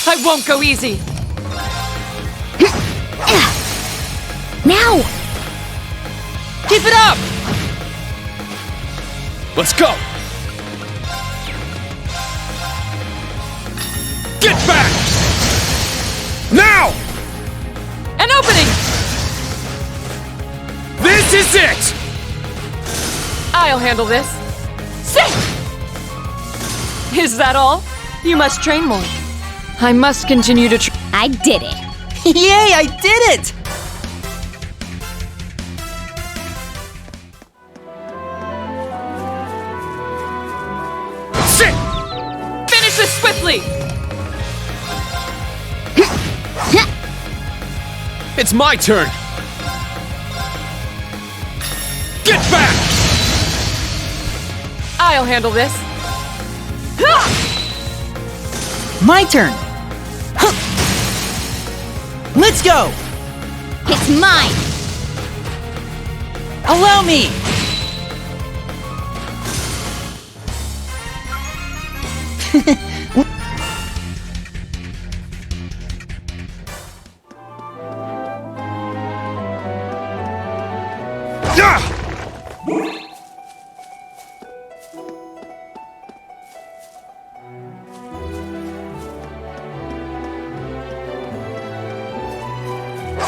I won't go easy. Now! Keep it up! Let's go! Get back! Now! An opening! This is it! I'll handle this. Sit! Is that all? You must train more. I must continue to I did it! Yay, I did it! Sit! finish this swiftly! It's my turn! Get back! I'll handle this. My turn! Huh. Let's go! It's mine! Allow me!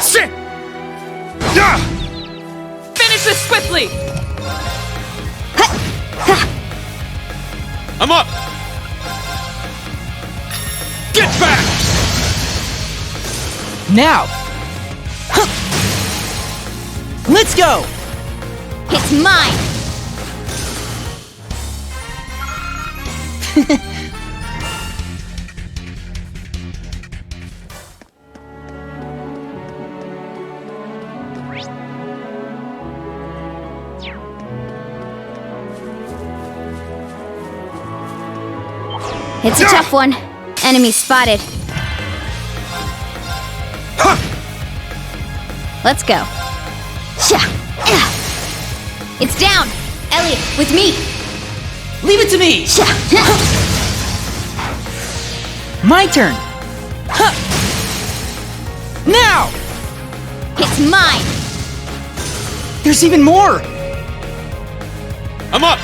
Sit! Finish this swiftly! I'm up! Get back! Now! Huh. Let's go! It's mine! It's a tough one. Enemy spotted. Let's go. Sha. It's down! Elliot, with me! Leave it to me! Sha. My turn! Huh. Now! It's mine! There's even more! I'm up!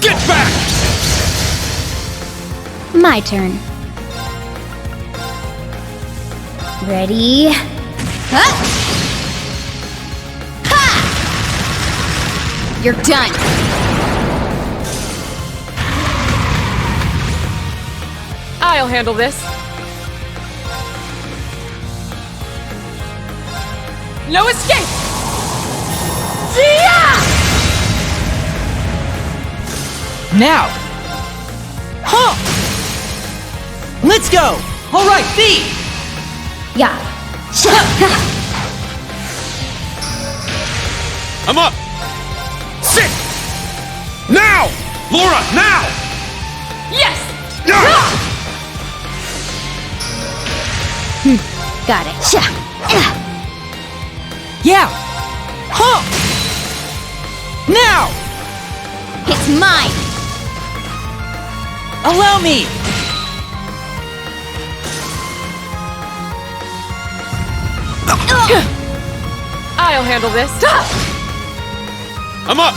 Get back! My turn. Ready? Huh? Ha! You're done. I'll handle this. No escape! Now! Huh! Let's go! Alright, B! Yeah. Sha. I'm up! Sit! Now! Laura, now! Yes! Got it. Sha. Yeah! Huh! Now! It's mine! Allow me! I'll handle this. I'm up!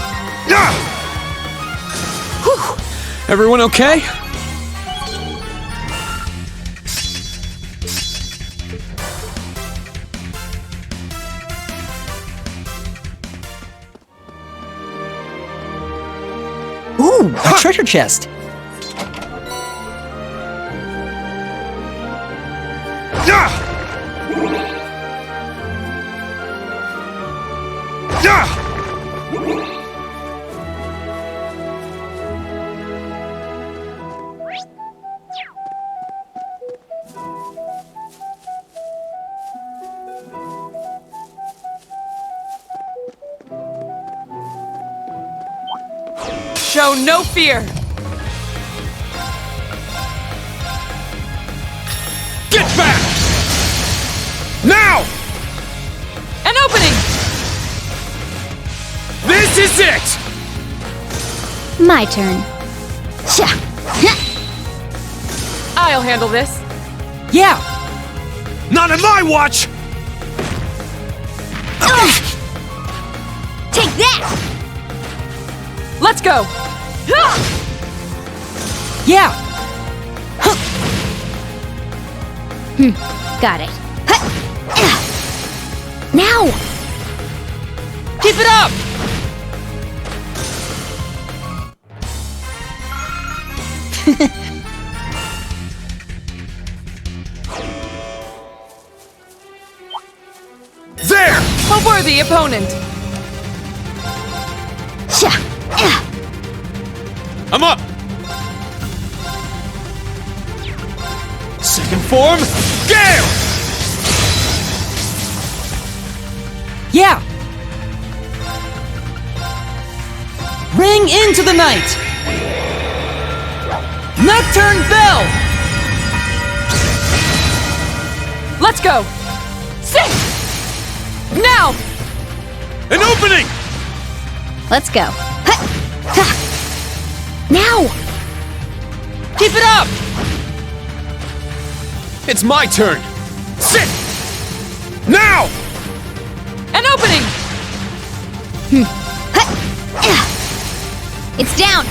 Everyone okay? Ooh, a treasure chest! Show no fear! Get back! Now! An opening! This is it! My turn. Sha. I'll handle this. Yeah! Not on my watch! Take that! Let's go. Yeah! Got it. Now! Keep it up! There! A worthy opponent. Sha! I'm up! Second form, Gale! Yeah! Ring into the night! Nocturne Bell! Let's go. Sing! Now! An opening! Let's go. Now! Keep it up! It's my turn! Sit! Now! An opening! It's down!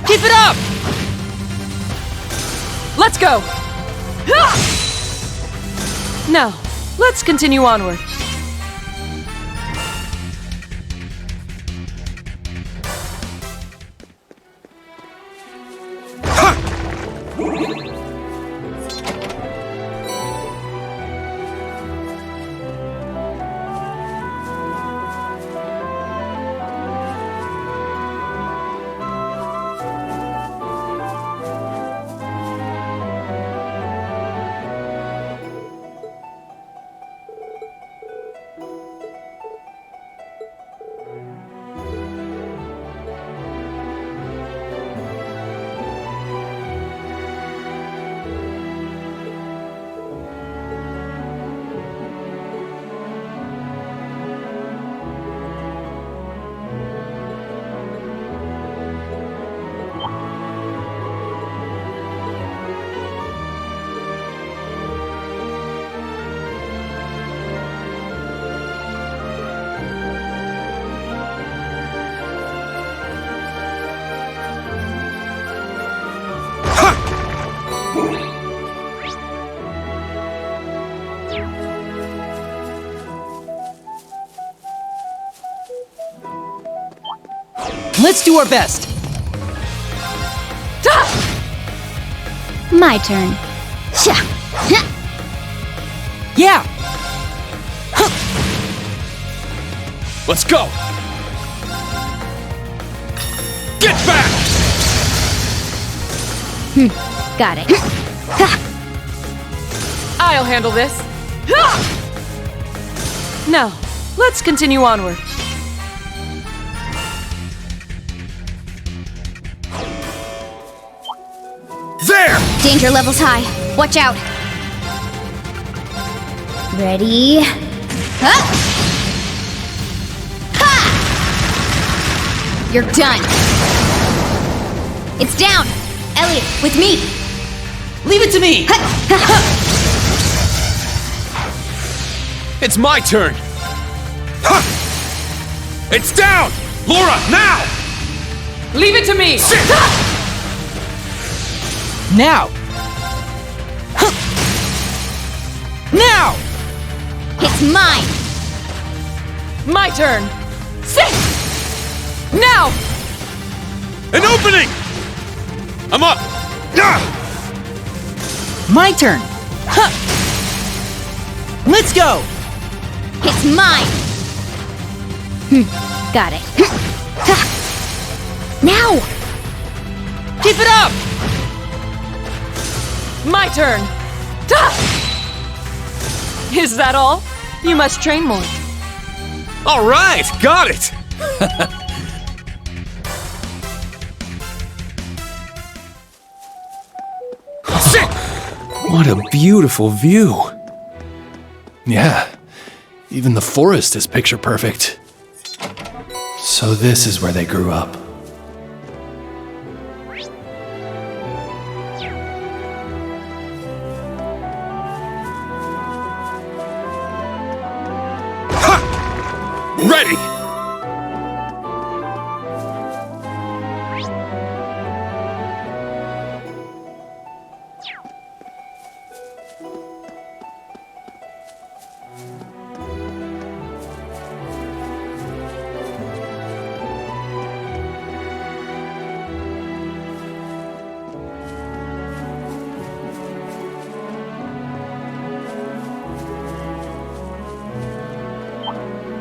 Keep it up! Let's go. Now, let's continue onward. Let's do our best! My turn. Sha! Yeah! Let's go! Get back! Got it. I'll handle this. Now, let's continue onward. There! Danger levels high. Watch out. Ready? Huh? Ha! You're done. It's down. Elliot, with me. Leave it to me! It's my turn! Ha! It's down! Laura, now! Leave it to me. Sit! Now! Now! It's mine. My turn. Sing! Now! An opening! I'm up! Ah! My turn! Huh. Let's go! It's mine. Got it. Now! Keep it up! My turn. Is that all? You must train more. All right, got it! Sit! What a beautiful view. Yeah, even the forest is picture perfect. So this is where they grew up. Ready!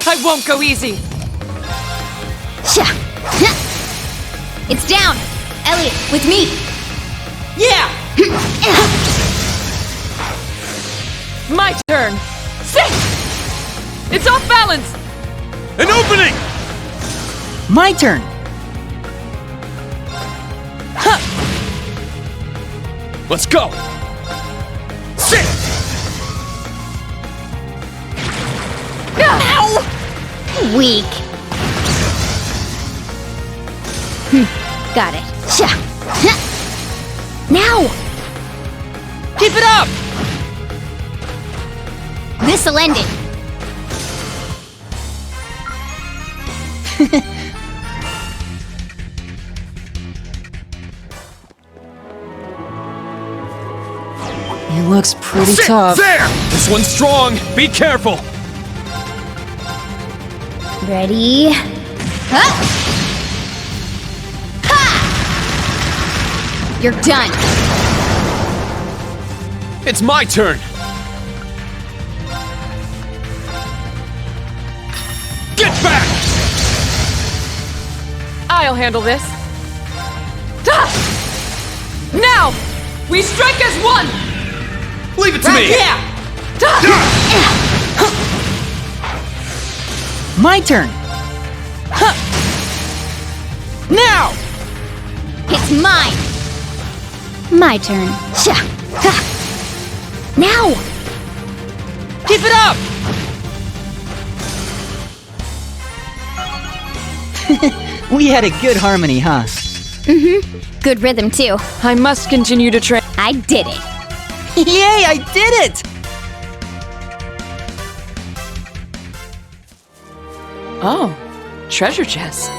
I won't go easy. Sha. It's down. Elliot, with me. Yeah! My turn. Sit! It's off balance. An opening! My turn! Let's go! Sit! Ow! Weak. Got it. Sha. Now! Keep it up. This'll end it. He looks pretty Sit tough. there! This one's strong! Be careful! Ready? Huh? Ha! You're done. It's my turn! Get back! I'll handle this. Ah! Now! We strike as one! Leave it to me! Yeah! Ah! My turn! Now! It's mine. My turn. Sha. Ha. Now! Keep it up! We had a good harmony, huh? Good rhythm, too. I must continue to train. I did it. Yay, I did it! Oh, treasure chest.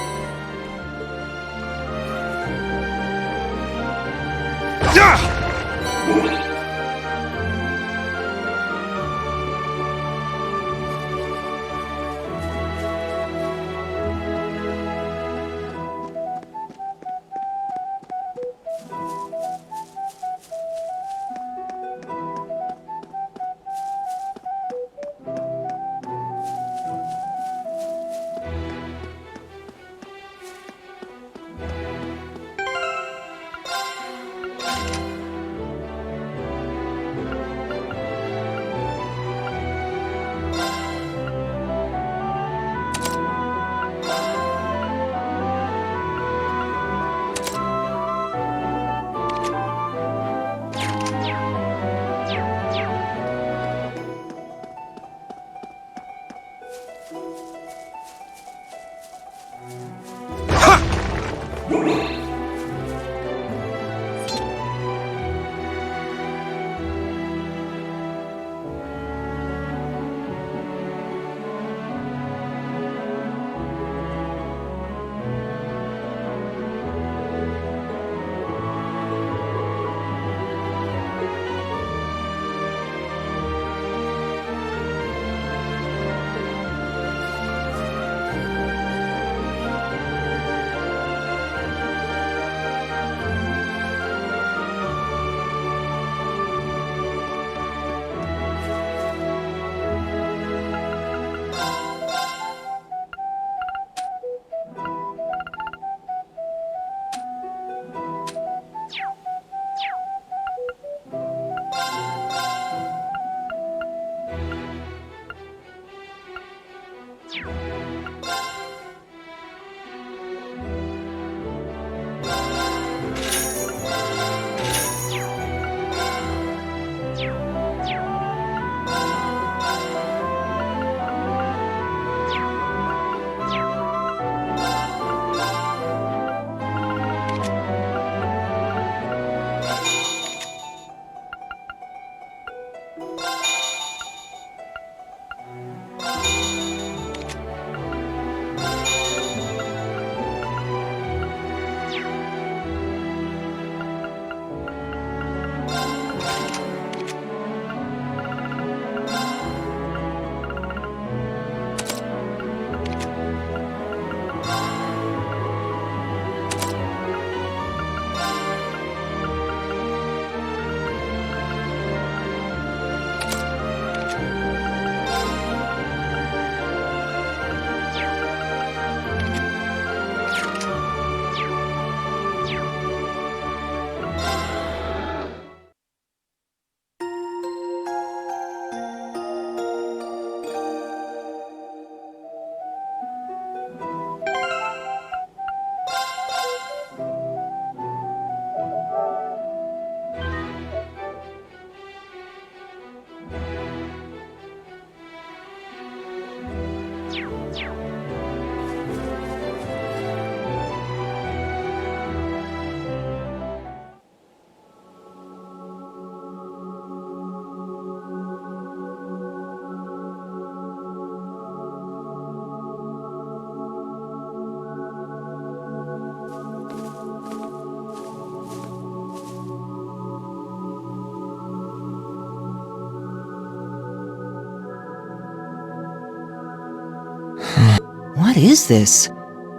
What is this?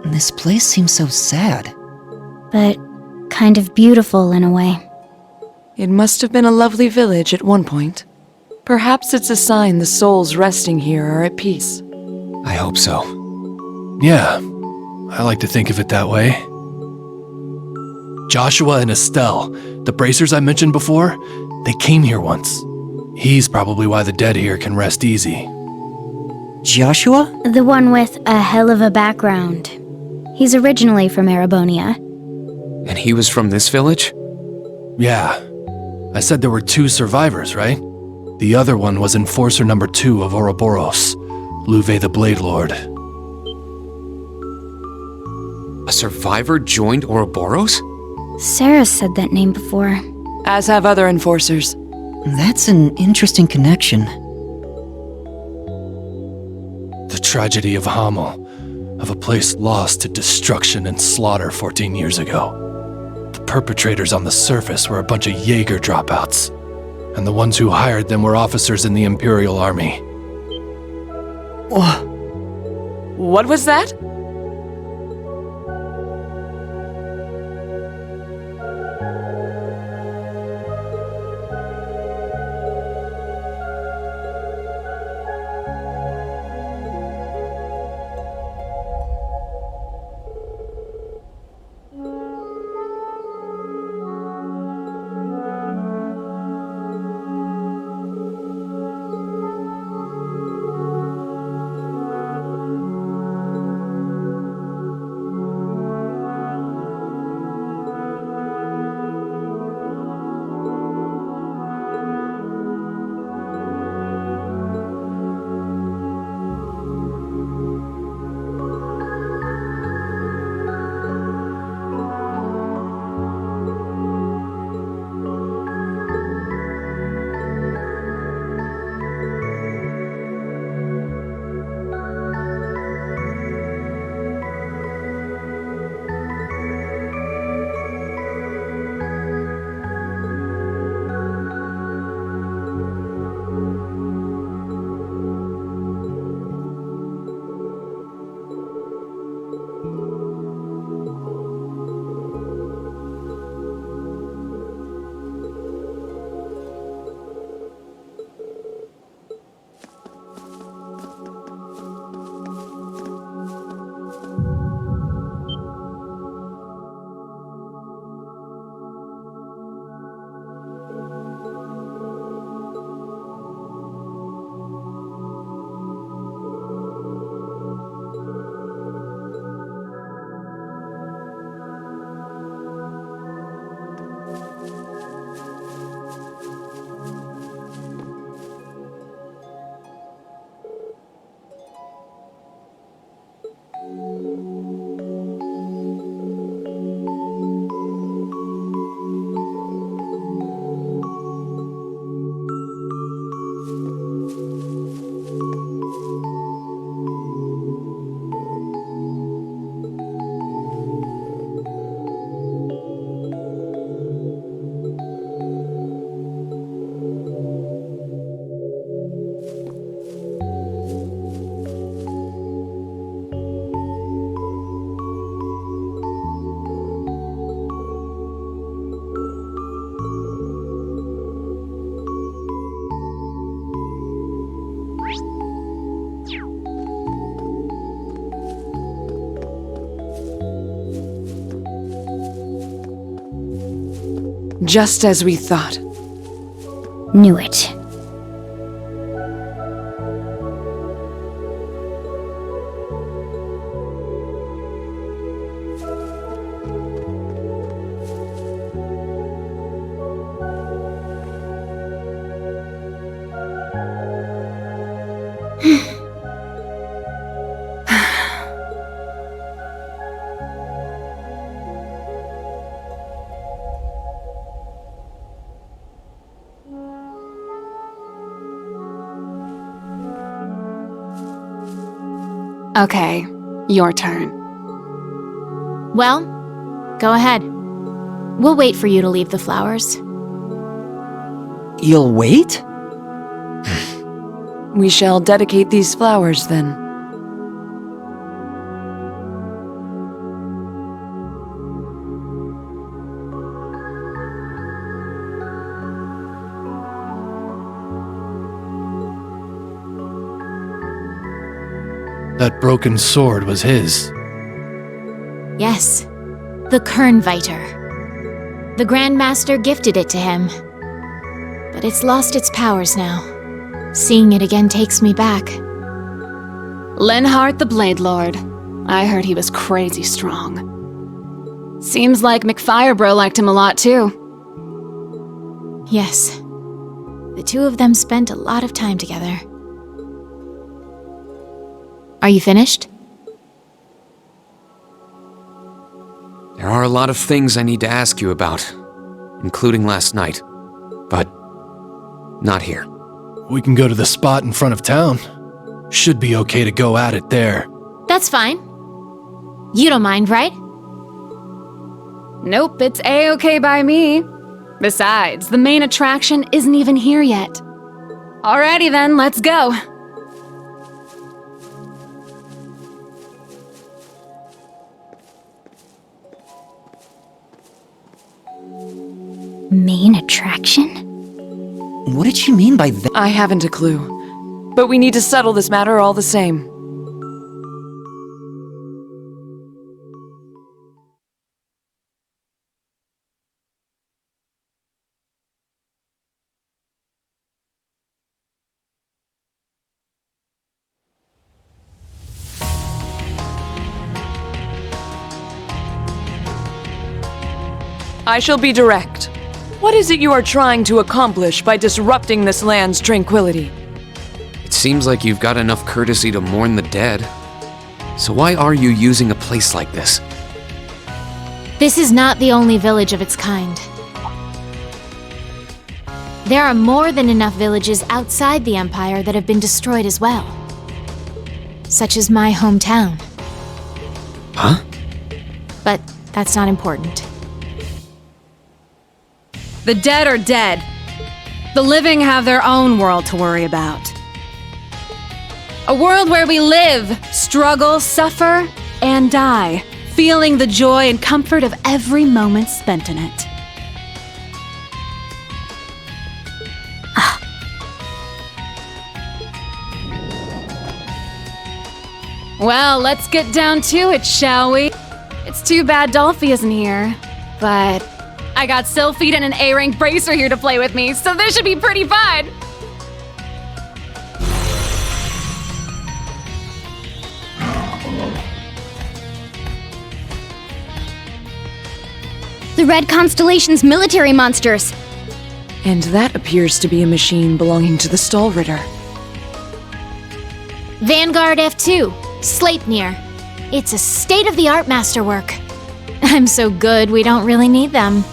This place seems so sad. But kind of beautiful in a way. It must have been a lovely village at one point. Perhaps it's a sign the souls resting here are at peace. I hope so. Yeah, I like to think of it that way. Joshua and Estelle, the bracers I mentioned before, they came here once. He's probably why the dead here can rest easy. Joshua? The one with a hell of a background. He's originally from Erebonia. And he was from this village? Yeah. I said there were 2 survivors, right? The other one was Enforcer number 2 of Ouroboros, Louvet the Blade Lord. A survivor joined Ouroboros? Sarah said that name before. As have other enforcers. That's an interesting connection. The tragedy of Hamel, of a place lost to destruction and slaughter 14 years ago. The perpetrators on the surface were a bunch of Jaeger dropouts, and the ones who hired them were officers in the Imperial Army. What was that? Just as we thought. Knew it. Okay, your turn. Well, go ahead. We'll wait for you to leave the flowers. You'll wait? We shall dedicate these flowers then. That broken sword was his. Yes, the Kernviter. The Grand Master gifted it to him. But it's lost its powers now. Seeing it again takes me back. Linhardt the Blade Lord. I heard he was crazy strong. Seems like McFirebro liked him a lot too. Yes. The two of them spent a lot of time together. Are you finished? There are a lot of things I need to ask you about, including last night. But not here. We can go to the spot in front of town. Should be okay to go at it there. That's fine. You don't mind, right? Nope, it's A-okay by me. Besides, the main attraction isn't even here yet. Alrighty then, let's go. Main attraction? What did she mean by that? I haven't a clue. But we need to settle this matter all the same. I shall be direct. What is it you are trying to accomplish by disrupting this land's tranquility? It seems like you've got enough courtesy to mourn the dead. So why are you using a place like this? This is not the only village of its kind. There are more than enough villages outside the Empire that have been destroyed as well. Such as my hometown. Huh? But that's not important. The dead are dead. The living have their own world to worry about. A world where we live, struggle, suffer, and die, feeling the joy and comfort of every moment spent in it. Well, let's get down to it, shall we? It's too bad Dolphy isn't here, but I got Sylphid and an A-rank bracer here to play with me, so this should be pretty fun! The Red Constellation's military monsters! And that appears to be a machine belonging to the Stahlritter. Vanguard F2, Sleipnir. It's a state-of-the-art masterwork. I'm so good, we don't really need them.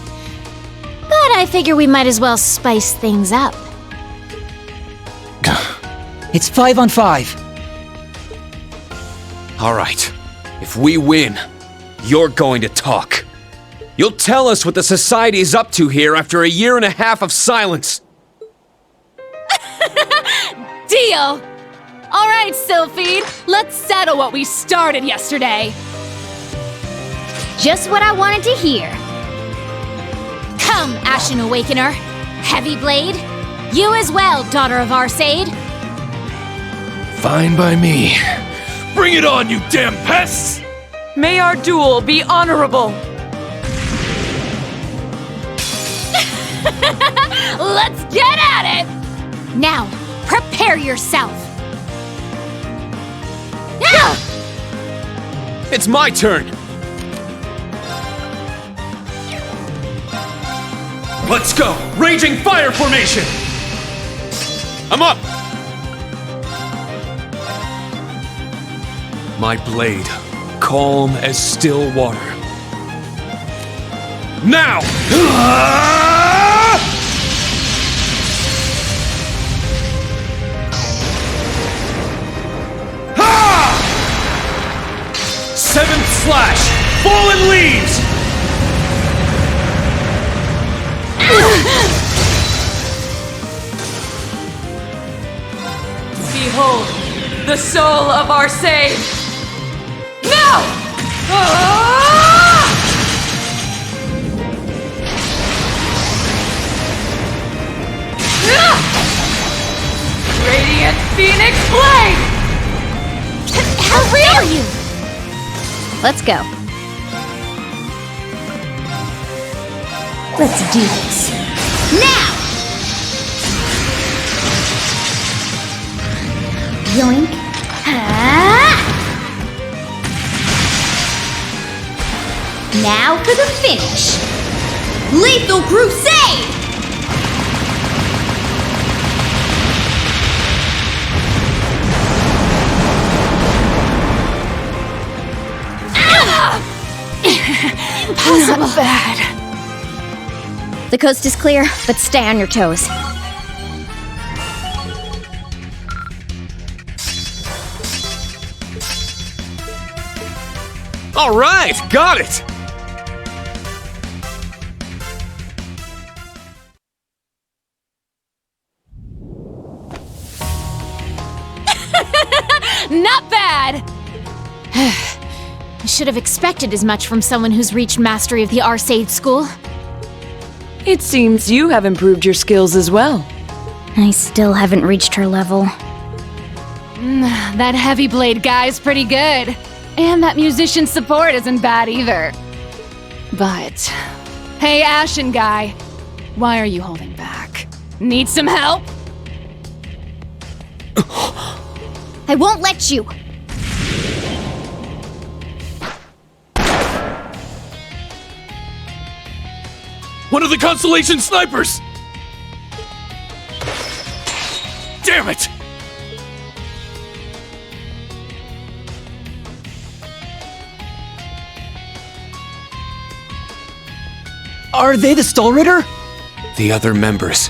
But I figure we might as well spice things up. It's 5 on 5. All right. If we win, you're going to talk. You'll tell us what the Society is up to here after a year and a half of silence. Deal! Alright, Sylphid, let's settle what we started yesterday. Just what I wanted to hear. Come, Ashen Awakener. Heavy Blade. You as well, Daughter of Arseid. Fine by me. Bring it on, you damn pests! May our duel be honorable! Let's get at it! Now, prepare yourself. It's my turn. Let's go! Raging Fire Formation! I'm up! My blade, calm as still water. Now! Slash! Fallen leaves! Behold, the soul of our sage! Now! Radiant Phoenix Blade! How real are you? Let's go. Let's do this. Now! Yoink. Ah! Now for the finish. Lethal Crusade! Impossible. Not bad. The coast is clear, but stay on your toes. All right, got it! Not bad! I should have expected as much from someone who's reached mastery of the Arseid school. It seems you have improved your skills as well. I still haven't reached her level. That heavy blade guy's pretty good. And that musician support isn't bad either. But, hey Ashen guy, why are you holding back? Need some help? I won't let you! One of the Constellation snipers! Damn it! Are they the Stolritter? The other members.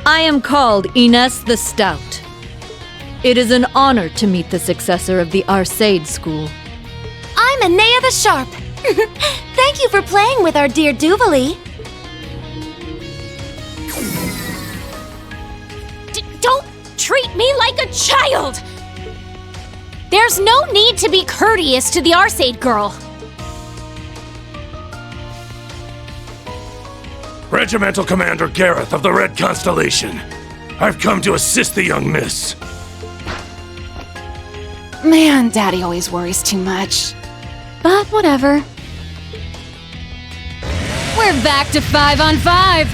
I am called Ines the Stout. It is an honor to meet the successor of the Arseid school. I'm Anea the Sharp. Thank you for playing with our dear Duvalie. Don't treat me like a child! There's no need to be courteous to the Arseid girl. Regimental Commander Gareth of the Red Constellation. I've come to assist the young miss. Man, Daddy always worries too much. But whatever. We're back to 5 on 5.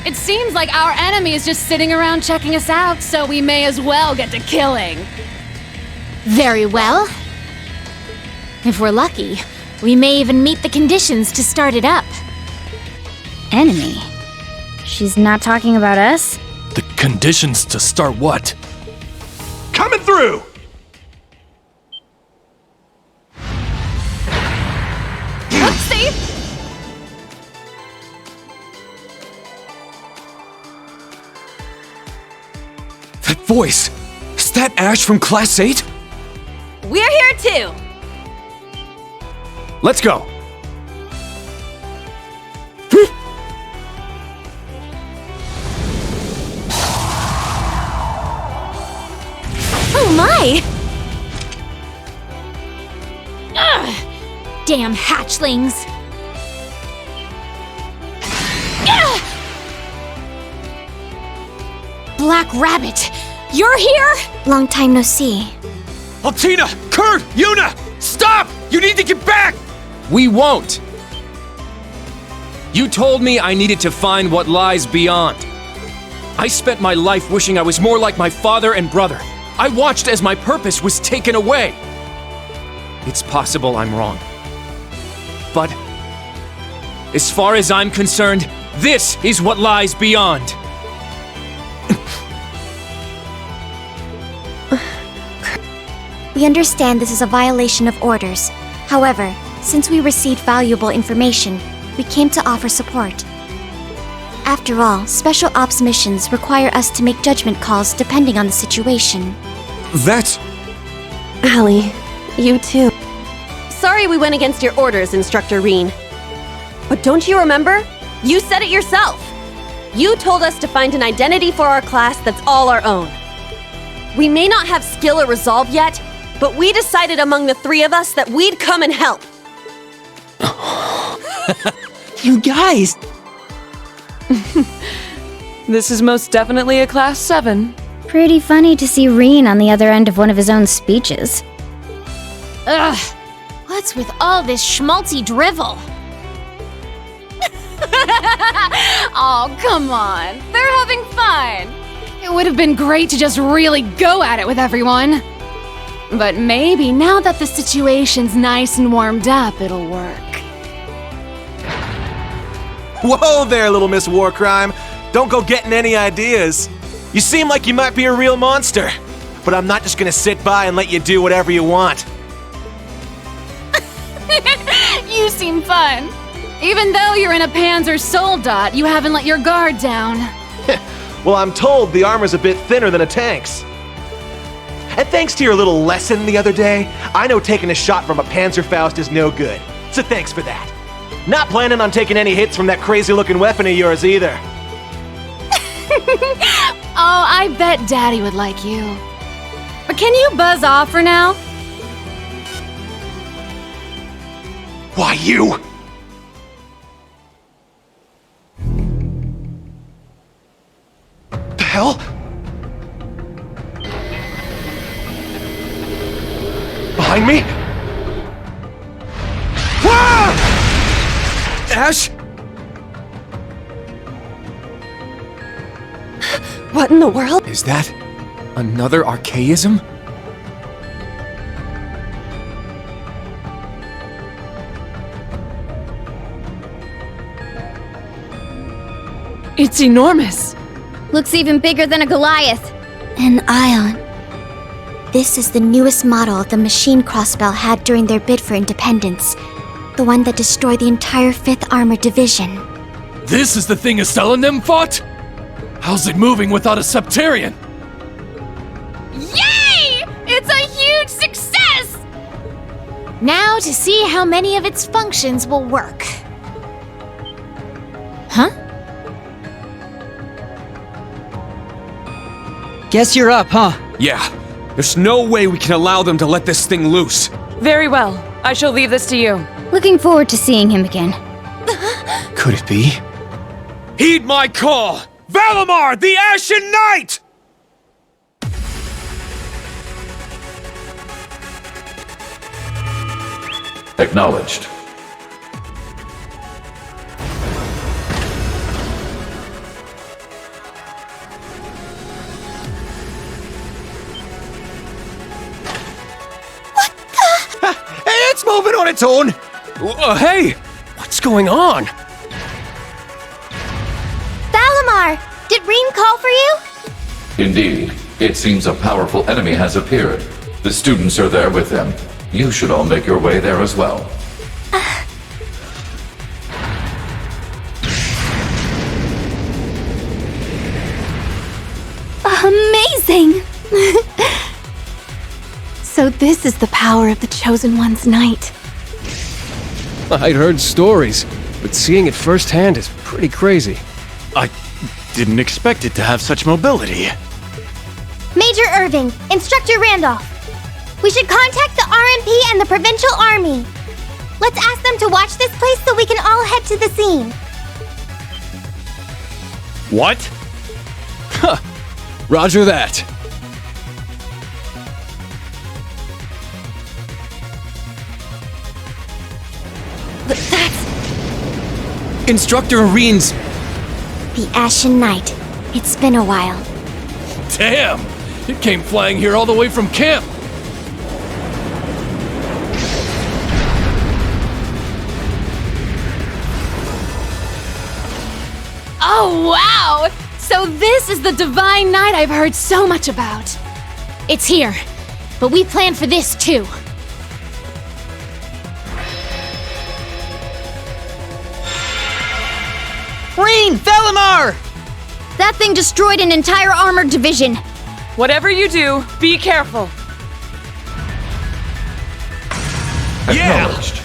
It seems like our enemy is just sitting around checking us out, so we may as well get to killing. Very well. If we're lucky, we may even meet the conditions to start it up. Enemy? She's not talking about us? The conditions to start what? Coming through! Oopsie! That voice! Is that Ash from Class 8? We're here too! Let's go! Oh my! Ugh! Damn hatchlings! Ugh! Black Rabbit, you're here? Long time no see. Altina! Kurt! Yuna! Stop! You need to get back! We won't! You told me I needed to find what lies beyond. I spent my life wishing I was more like my father and brother. I watched as my purpose was taken away. It's possible I'm wrong. But as far as I'm concerned, this is what lies beyond. We understand this is a violation of orders. However, Since we received valuable information, we came to offer support. After all, special ops missions require us to make judgment calls depending on the situation. That's... Allie, you too. Sorry we went against your orders, Instructor Reen. But don't you remember? You said it yourself. You told us to find an identity for our class that's all our own. We may not have skill or resolve yet, but we decided among the three of us that we'd come and help. You guys! This is most definitely a Class 7. Pretty funny to see Reen on the other end of one of his own speeches. Ugh! What's with all this schmaltzy drivel? Oh, come on. They're having fun. It would have been great to just really go at it with everyone. But maybe now that the situation's nice and warmed up, it'll work. Whoa there, little Miss Warcrime. Don't go getting any ideas. You seem like you might be a real monster, but I'm not just gonna sit by and let you do whatever you want. You seem fun. Even though you're in a Panzer Soldat, you haven't let your guard down. Well, I'm told the armor's a bit thinner than a tank's. And thanks to your little lesson the other day, I know taking a shot from a Panzerfaust is no good. So thanks for that. Not planning on taking any hits from that crazy-looking weapon of yours either. Oh, I bet Daddy would like you. But can you buzz off for now? Why, you! The hell? Behind me? Ah! Ash? What in the world? Is that another archaism? It's enormous. Looks even bigger than a Goliath. An Ion. This is the newest model the machine Crossbell had during their bid for independence. The one that destroyed the entire 5th Armored Division. This is the thing Estelle and them fought? How's it moving without a Septarian? Yay! It's a huge success! Now to see how many of its functions will work. Huh? Guess you're up, huh? Yeah. There's no way we can allow them to let this thing loose. Very well. I shall leave this to you. Looking forward to seeing him again. Could it be? Heed my call! Valimar, the Ashen Knight! Acknowledged. It's moving on its own! Hey! What's going on? Valimar! Did Reen call for you? Indeed. It seems a powerful enemy has appeared. The students are there with them. You should all make your way there as well. Amazing! So this is the power of the Chosen One's Knight. I'd heard stories, but seeing it firsthand is pretty crazy. I didn't expect it to have such mobility. Major Irving, Instructor Randolph. We should contact the RMP and the Provincial Army. Let's ask them to watch this place so we can all head to the scene. What? Huh. Roger that. That's Instructor Reen's... the Ashen Knight. It's been a while. Damn! It came flying here all the way from camp! Oh, wow! So this is the Divine Knight I've heard so much about. It's here, but we planned for this too. That thing destroyed an entire armored division. Whatever you do, be careful. Acknowledged.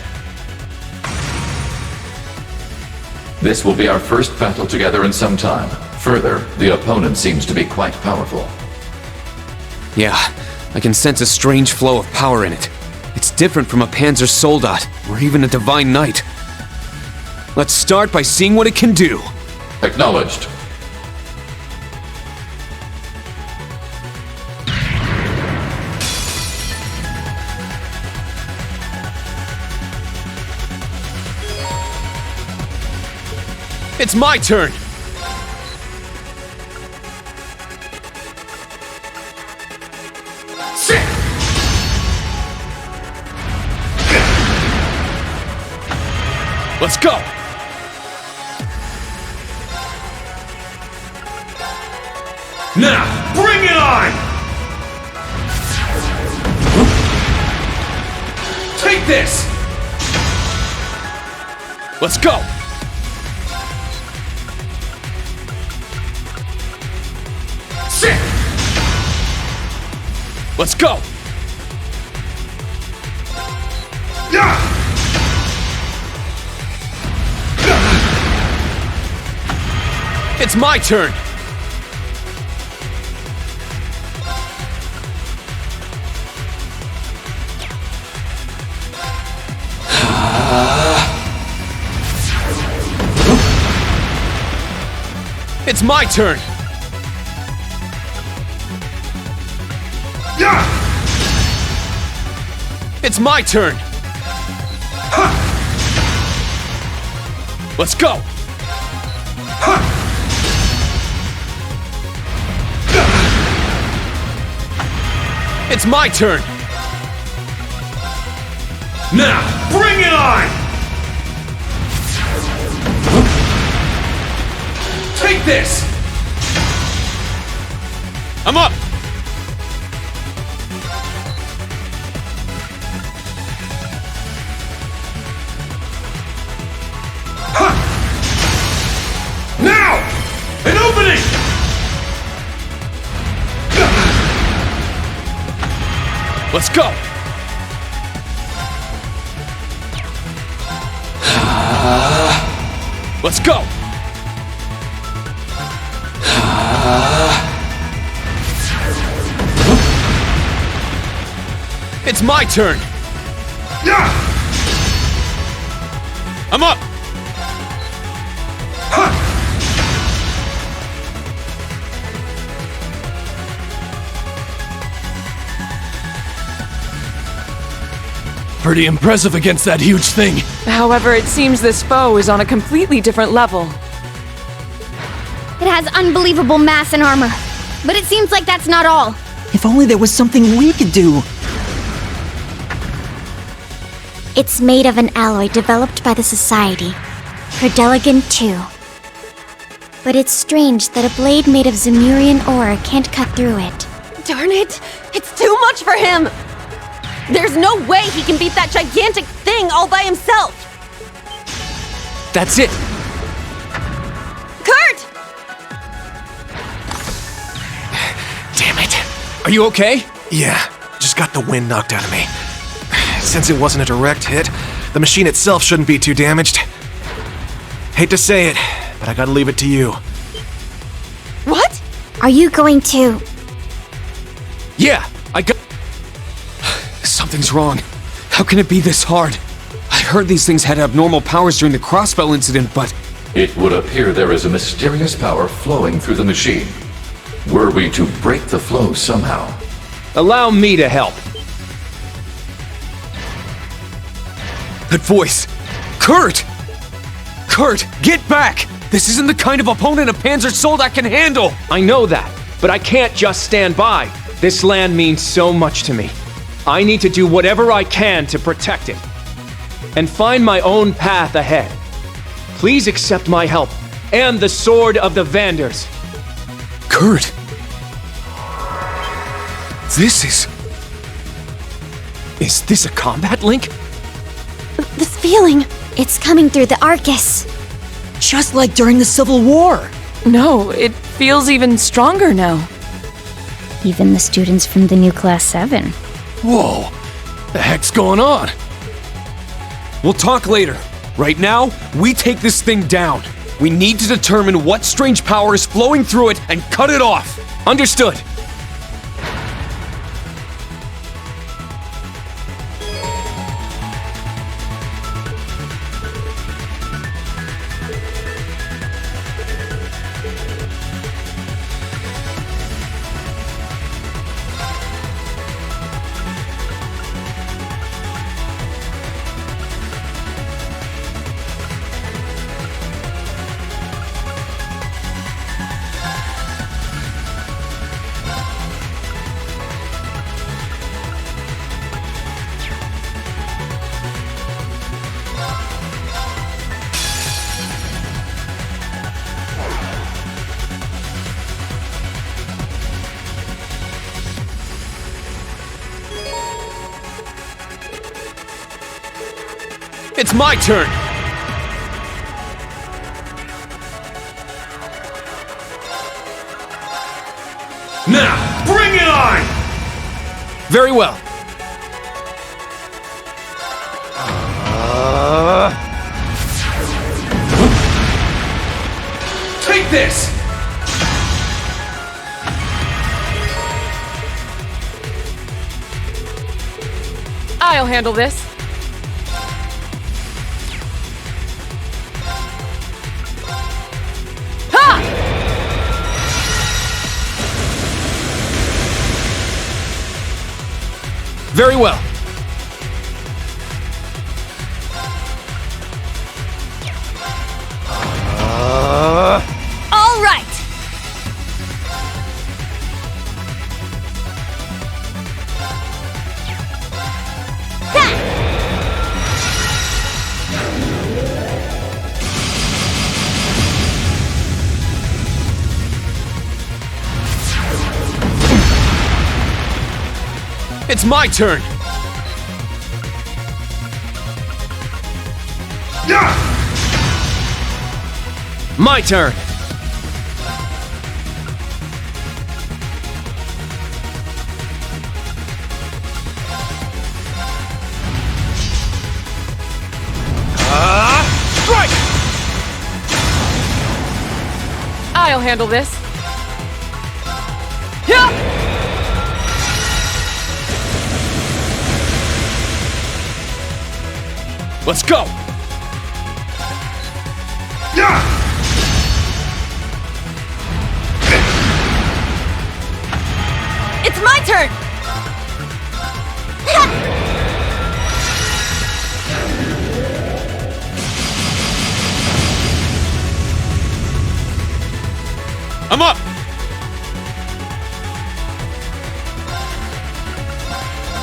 This will be our first battle together in some time. Further, the opponent seems to be quite powerful. Yeah, I can sense a strange flow of power in it. It's different from a Panzer Soldat, or even a Divine Knight. Let's start by seeing what it can do. Acknowledged. It's my turn! Sit! Let's go! Now, bring it on! Take this! Let's go! Sit! Let's go! It's my turn! It's my turn! It's my turn! Let's go! It's my turn! Now, bring it on! Take this! I'm up! Now! An opening! Let's go! Let's go! It's my turn! I'm up! Pretty impressive against that huge thing. However, it seems this foe is on a completely different level. It has unbelievable mass and armor. But it seems like that's not all. If only there was something we could do. It's made of an alloy developed by the Society, Herdeligan II. But it's strange that a blade made of Zemurian ore can't cut through it. Darn it! It's too much for him! There's no way he can beat that gigantic thing all by himself! That's it! Kurt! Damn it. Are you okay? Yeah, just got the wind knocked out of me. Since it wasn't a direct hit, the machine itself shouldn't be too damaged. Hate to say it, but I gotta leave it to you. What? Are you going to... Yeah, I got... Something's wrong. How can it be this hard? I heard these things had abnormal powers during the Crossbell incident, but... It would appear there is a mysterious power flowing through the machine. Were we to break the flow somehow... Allow me to help. That voice! Kurt! Kurt, get back! This isn't the kind of opponent a Panzer Soldat can handle! I know that, but I can't just stand by. This land means so much to me. I need to do whatever I can to protect it. And find my own path ahead. Please accept my help, and the Sword of the Vanders. Kurt! This is... Is this a combat link? This feeling, it's coming through the Arcus. Just like during the Civil War. No, it feels even stronger now. Even the students from the new Class 7. Whoa! The heck's going on? We'll talk later. Right now, we take this thing down. We need to determine what strange power is flowing through it and cut it off. Understood. It's my turn! Now, bring it on! Very well. Take this! I'll handle this. Very well. All right! It's my turn! My turn! Strike! I'll handle this. Let's go! It's my turn! I'm up!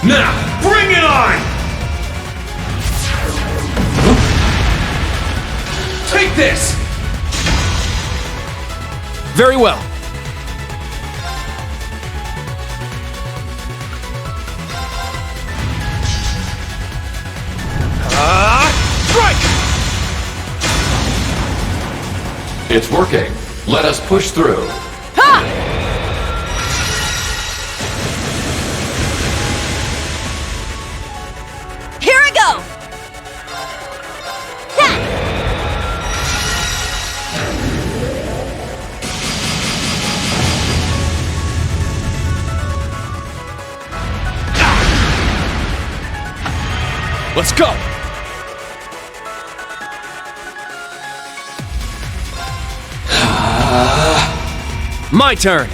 Now, bring it on! Take this! Very well. Strike! It's working. Let us push through. Here I go! Let's go! My turn!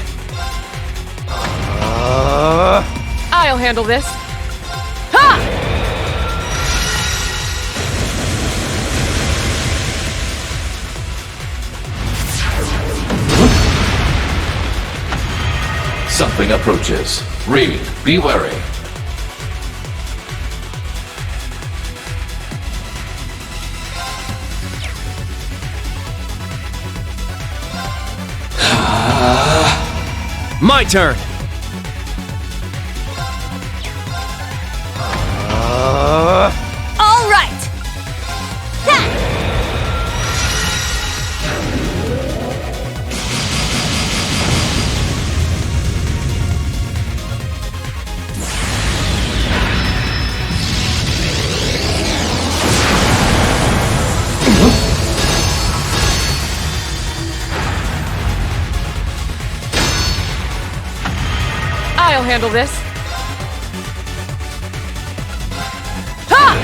I'll handle this. Something approaches. Reed, be wary. My turn! All right! Ha! 10! handle this. Ha!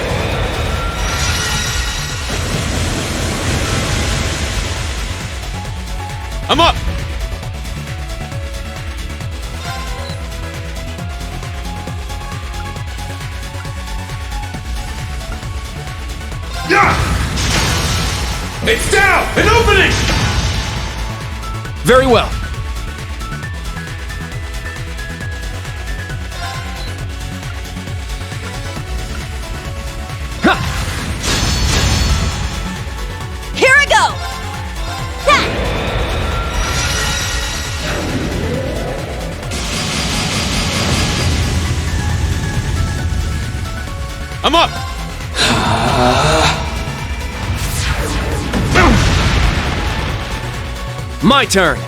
I'm up! Yeah! It's down! An opening! Very well. Here I go! I'm up! My turn.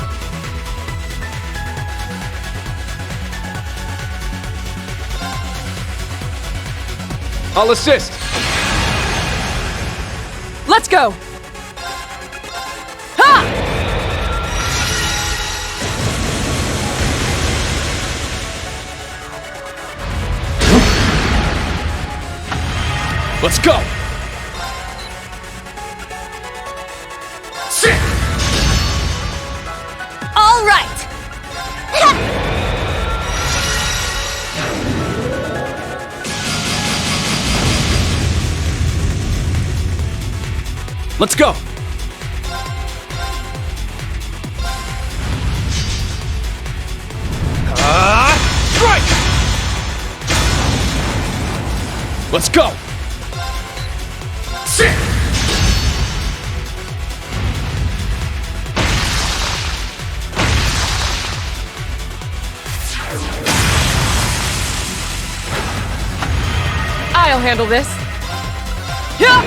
I'll assist. Let's go! Ha! Let's go. Sit! All right! Let's go. Strike! Let's go. Sit! I'll handle this. Yeah!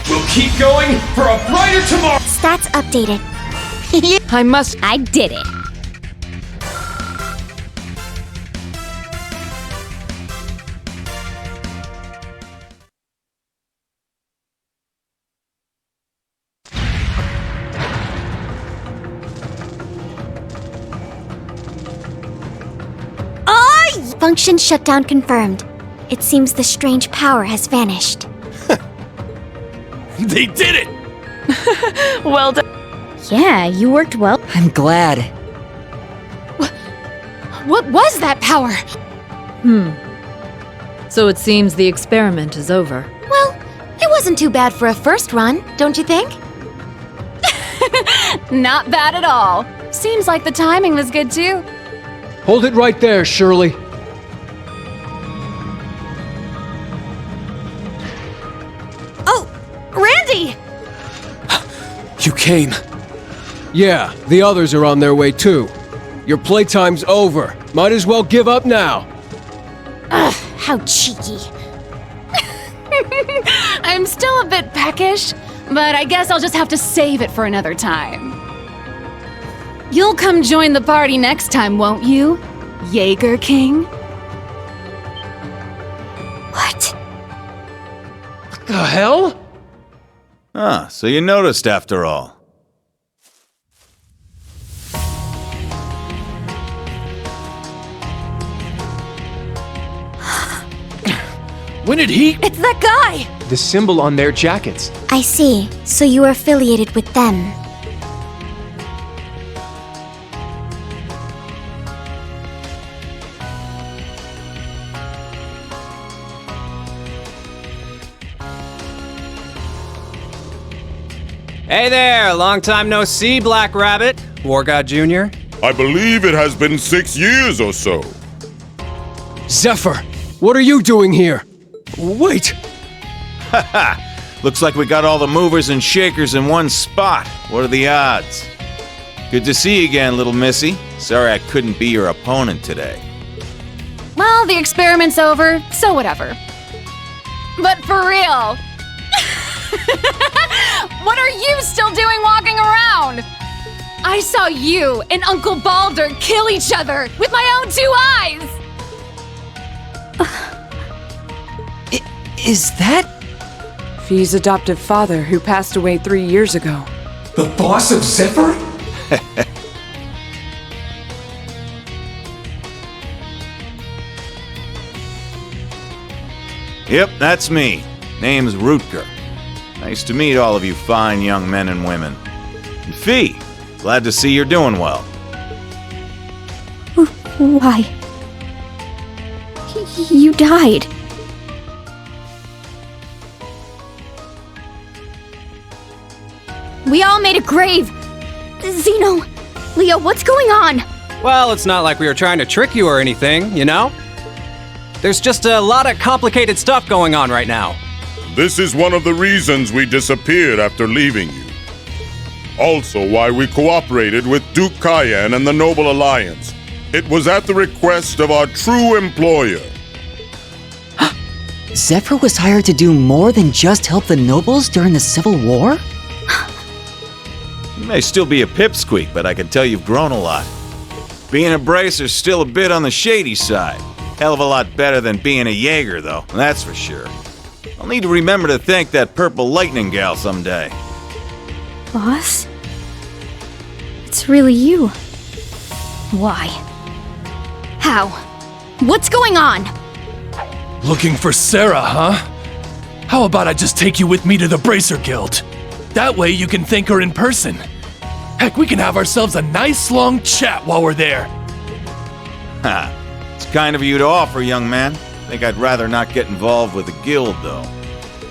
We'll keep going for a brighter tomorrow! Stats updated. I did it. Function shutdown confirmed. It seems the strange power has vanished. They did it! Well done. Yeah, you worked well. I'm glad. What was that power? So it seems the experiment is over. Well, it wasn't too bad for a first run, don't you think? Not bad at all. Seems like the timing was good too. Hold it right there, Shirley. Oh, Randy! You came. Yeah, the others are on their way too. Your playtime's over. Might as well give up now. Ugh, how cheeky. I'm still a bit peckish, but I guess I'll just have to save it for another time. You'll come join the party next time, won't you, Jaeger King? What? What the hell? Ah, so you noticed after all. When did he? It's that guy! The symbol on their jackets. I see. So you are affiliated with them. Hey there, long time no see, Black Rabbit. War God Jr. I believe it has been 6 years or so. Zephyr, what are you doing here? Wait! Haha! Looks like we got all the movers and shakers in one spot. What are the odds? Good to see you again, little missy. Sorry I couldn't be your opponent today. Well, the experiment's over, so whatever. But for real, what are you still doing walking around? I saw you and Uncle Baldur kill each other with my own 2 eyes! Is that... Fi's adoptive father, who passed away 3 years ago. The boss of Zephyr? Yep, that's me. Name's Rutger. Nice to meet all of you fine young men and women. And Fi, glad to see you're doing well. Why? You died. We all made a grave. Zeno, Leo, what's going on? Well, it's not like we were trying to trick you or anything, you know? There's just a lot of complicated stuff going on right now. This is one of the reasons we disappeared after leaving you. Also why we cooperated with Duke Cayenne and the Noble Alliance. It was at the request of our true employer. Zephyr was hired to do more than just help the nobles during the Civil War? You may still be a pipsqueak, but I can tell you've grown a lot. Being a bracer's still a bit on the shady side. Hell of a lot better than being a Jaeger, though, that's for sure. I'll need to remember to thank that purple lightning gal someday. Boss? It's really you. Why? How? What's going on? Looking for Sarah, huh? How about I just take you with me to the Bracer Guild? That way you can thank her in person. Heck, we can have ourselves a nice long chat while we're there. Ha! It's kind of you to offer, young man. Think I'd rather not get involved with the guild, though.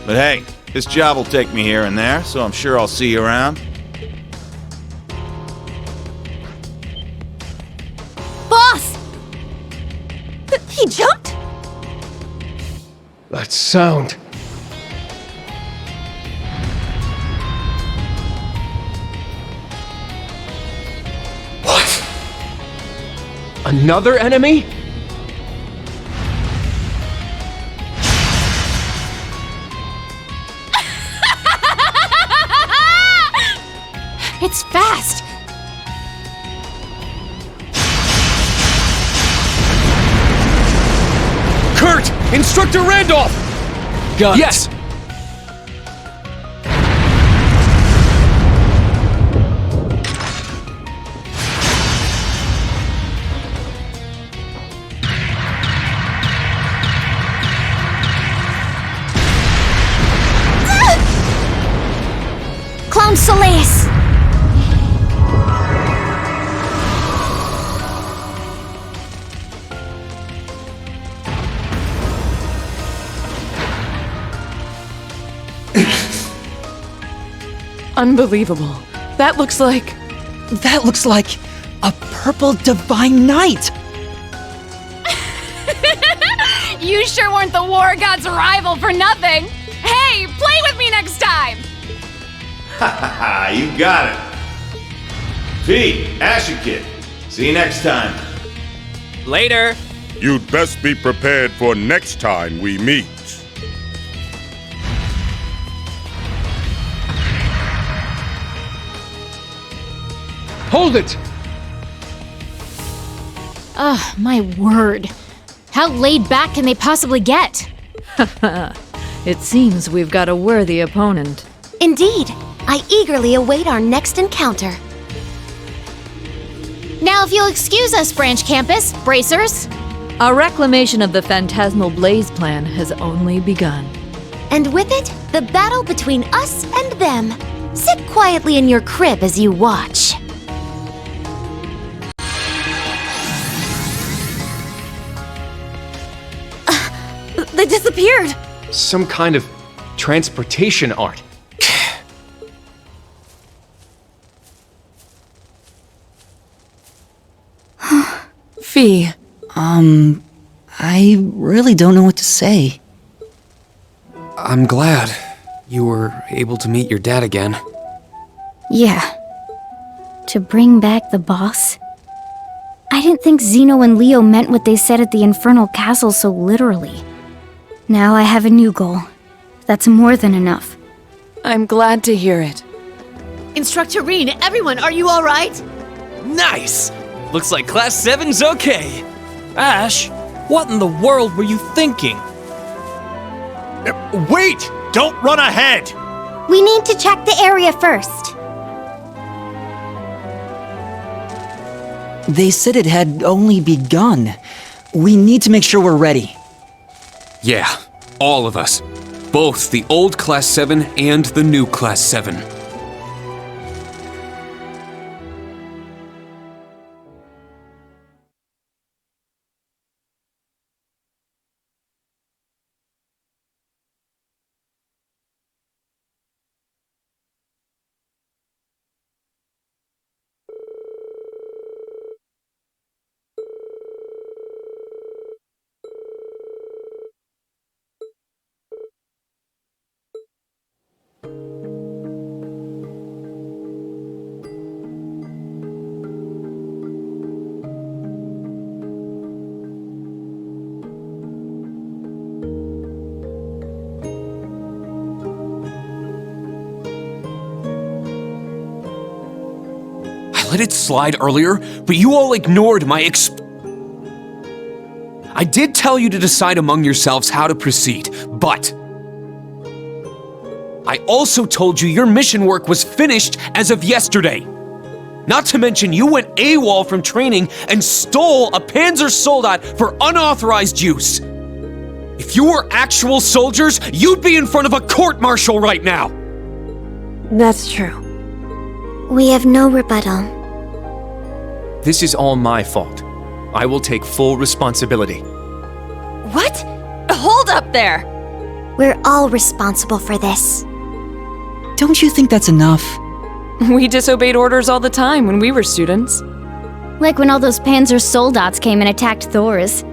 But hey, this job will take me here and there, so I'm sure I'll see you around. Boss! He jumped? That sound. What? Another enemy? It's fast! Kurt! Instructor Randolph! Got it. Yes! Clown Soleus! Unbelievable. That looks like... That looks like a purple divine knight! You sure weren't the war god's rival for nothing! Hey, play with me next time! Ha ha ha, you got it. Fi, Ashen Kid, see you next time. Later. You'd best be prepared for next time we meet. Hold it! Ugh, my word. How laid back can they possibly get? It seems we've got a worthy opponent. Indeed. I eagerly await our next encounter. Now, if you'll excuse us, Branch Campus, bracers. Our reclamation of the Phantasmal Blaze plan has only begun. And with it, the battle between us and them. Sit quietly in your crib as you watch. They disappeared! Some kind of transportation art. Fi. I really don't know what to say. I'm glad you were able to meet your dad again. Yeah. To bring back the boss? I didn't think Zeno and Leo meant what they said at the Infernal Castle so literally. Now I have a new goal. That's more than enough. I'm glad to hear it. Instructor Rean, everyone, are you alright? Nice! Looks like Class 7's okay. Ash, what in the world were you thinking? Wait! Don't run ahead! We need to check the area first. They said it had only begun. We need to make sure we're ready. Yeah, all of us. Both the old Class 7 and the new Class 7. I let it slide earlier, but you all ignored my I did tell you to decide among yourselves how to proceed, but I also told you your mission work was finished as of yesterday. Not to mention you went AWOL from training and stole a Panzer Soldat for unauthorized use. If you were actual soldiers, you'd be in front of a court-martial right now. That's true. We have no rebuttal. This is all my fault. I will take full responsibility. What? Hold up there! We're all responsible for this. Don't you think that's enough? We disobeyed orders all the time when we were students. Like when all those Panzer Soldats came and attacked Thors.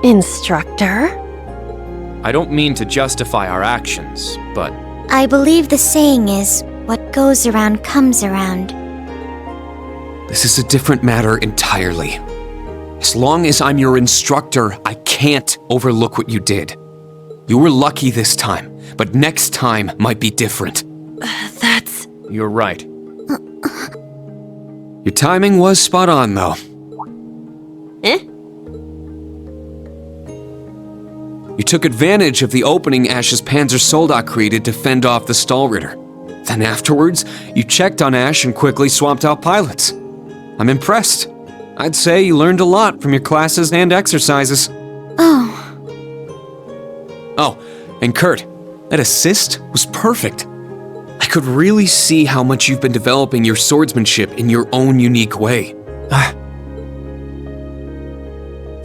Instructor? I don't mean to justify our actions, but I believe the saying is, what goes around comes around. this is a different matter entirely. As long as I'm your instructor, I can't overlook what you did. You were lucky this time, but next time might be different. That's... You're right. Your timing was spot on, though. Eh? You took advantage of the opening Ash's Panzer Soldat created to fend off the Stahlritter. Then afterwards, you checked on Ash and quickly swapped out pilots. I'm impressed. I'd say you learned a lot from your classes and exercises. Oh. Oh, and Kurt, that assist was perfect. I could really see how much you've been developing your swordsmanship in your own unique way.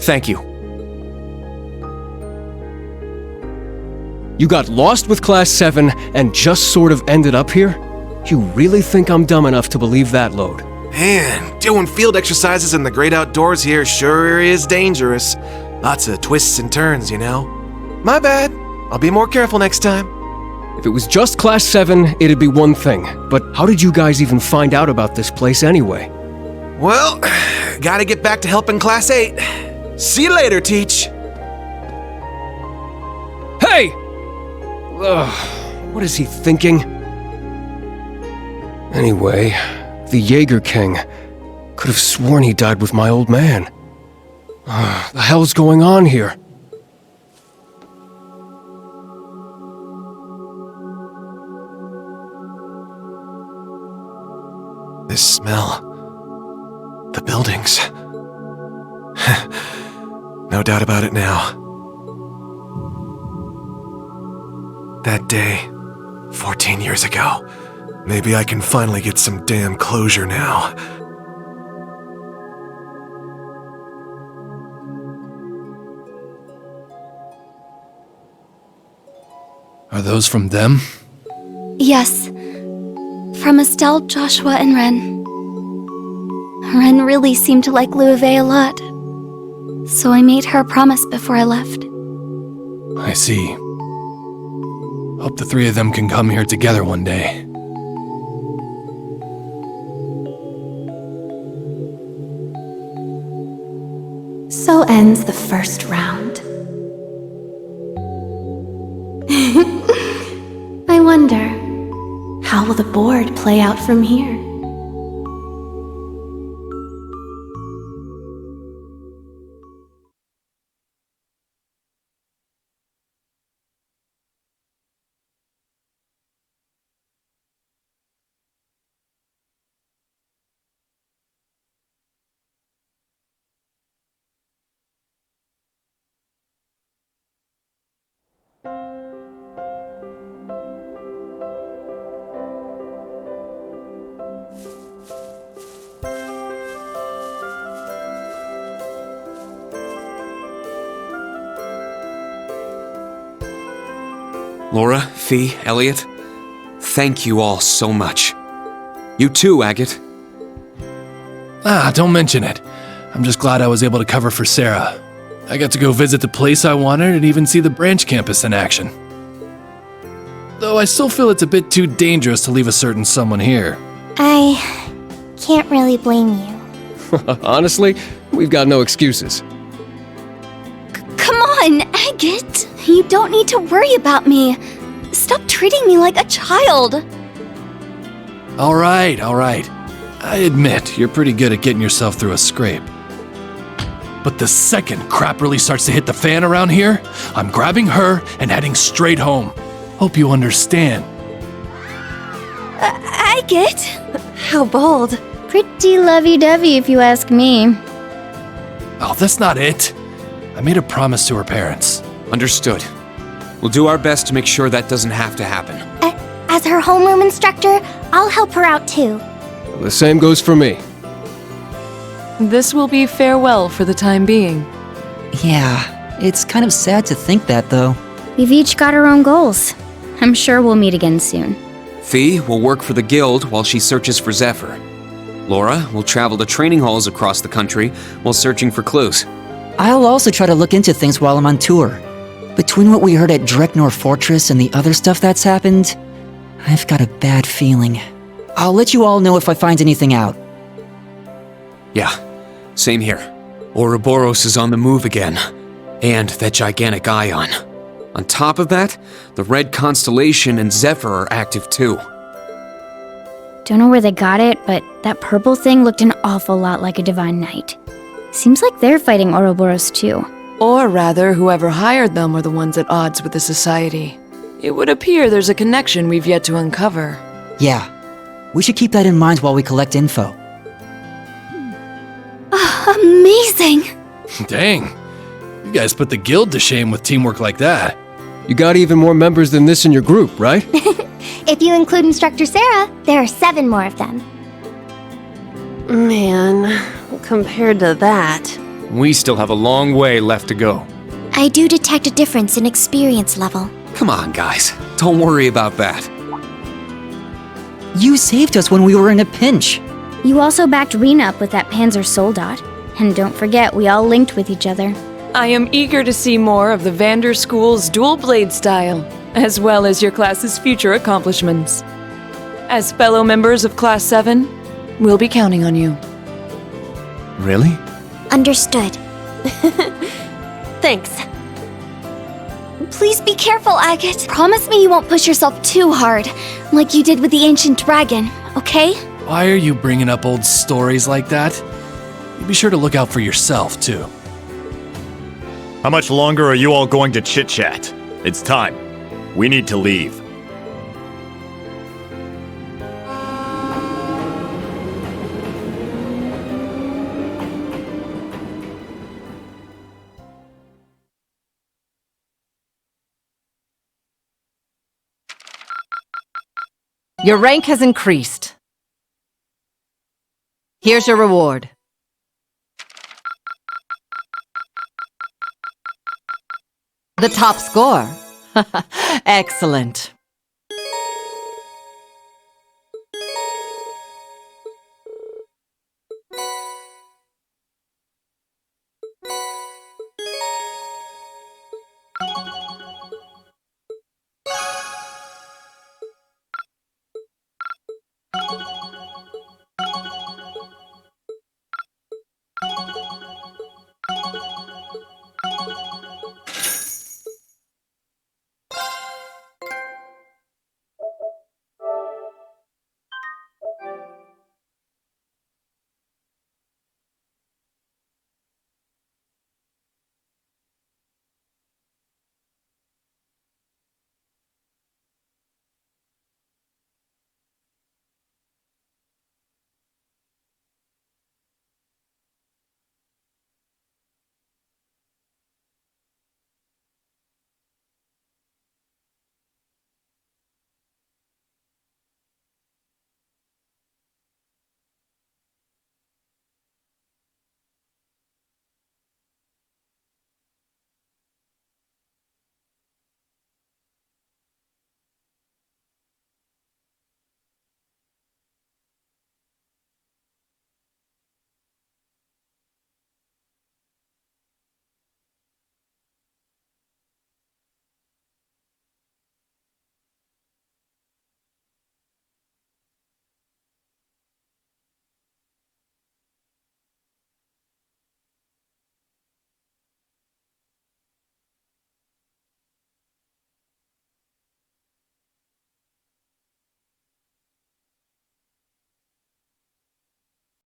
Thank you. You got lost with Class 7 and just sort of ended up here? You really think I'm dumb enough to believe that, Lode? Man, doing field exercises in the great outdoors here sure is dangerous. Lots of twists and turns, you know. My bad. I'll be more careful next time. If it was just Class 7, it'd be one thing. But how did you guys even find out about this place anyway? Well, gotta get back to helping Class 8. See you later, Teach. Hey! Ugh, what is he thinking? Anyway, the Jaeger King. Could have sworn he died with my old man. The hell's going on here? This smell. The buildings. No doubt about it now. That day, 14 years ago. Maybe I can finally get some damn closure now. Are those from them? Yes. From Estelle, Joshua, and Ren. Ren really seemed to like Louvet a lot. So I made her a promise before I left. I see. Hope the three of them can come here together one day. So ends the first round. I wonder, how will the board play out from here? Laura, Fee, Elliot, thank you all so much. You too, Agate. Don't mention it. I'm just glad I was able to cover for Sarah. I got to go visit the place I wanted and even see the branch campus in action. Though I still feel it's a bit too dangerous to leave a certain someone here. I can't really blame you. Honestly, we've got no excuses. Come on, Agate! You don't need to worry about me. Stop treating me like a child. All right. I admit, you're pretty good at getting yourself through a scrape. But the second crap really starts to hit the fan around here, I'm grabbing her and heading straight home. Hope you understand. Agate? How bold. Pretty lovey-dovey if you ask me. Oh, that's not it. I made a promise to her parents. Understood. We'll do our best to make sure that doesn't have to happen. As her homeroom instructor, I'll help her out too. The same goes for me. This will be farewell for the time being. Yeah, it's kind of sad to think that, though. We've each got our own goals. I'm sure we'll meet again soon. Fee will work for the guild while she searches for Zephyr. Laura will travel to training halls across the country while searching for clues. I'll also try to look into things while I'm on tour. Between what we heard at Dreknor Fortress and the other stuff that's happened, I've got a bad feeling. I'll let you all know if I find anything out. Yeah, same here. Ouroboros is on the move again. And that gigantic ion. On top of that, the Red Constellation and Zephyr are active too. Don't know where they got it, but that purple thing looked an awful lot like a Divine Knight. Seems like they're fighting Ouroboros too. Or rather, whoever hired them are the ones at odds with the Society. It would appear there's a connection we've yet to uncover. Yeah, we should keep that in mind while we collect info. Amazing! Dang. You guys put the guild to shame with teamwork like that. You got even more members than this in your group, right? If you include Instructor Sarah, there are 7 more of them. Man, compared to that... We still have a long way left to go. I do detect a difference in experience level. Come on, guys. Don't worry about that. You saved us when we were in a pinch. You also backed Rena up with that Panzer Soldat. And don't forget, we all linked with each other. I am eager to see more of the Vander School's dual blade style, as well as your class's future accomplishments. As fellow members of Class 7, we'll be counting on you. Really? Understood. Thanks. Please be careful, Agate. Promise me you won't push yourself too hard, like you did with the ancient dragon, okay? Why are you bringing up old stories like that? You be sure to look out for yourself, too. How much longer are you all going to chit-chat? It's time. We need to leave. Your rank has increased. Here's your reward. The top score. Excellent.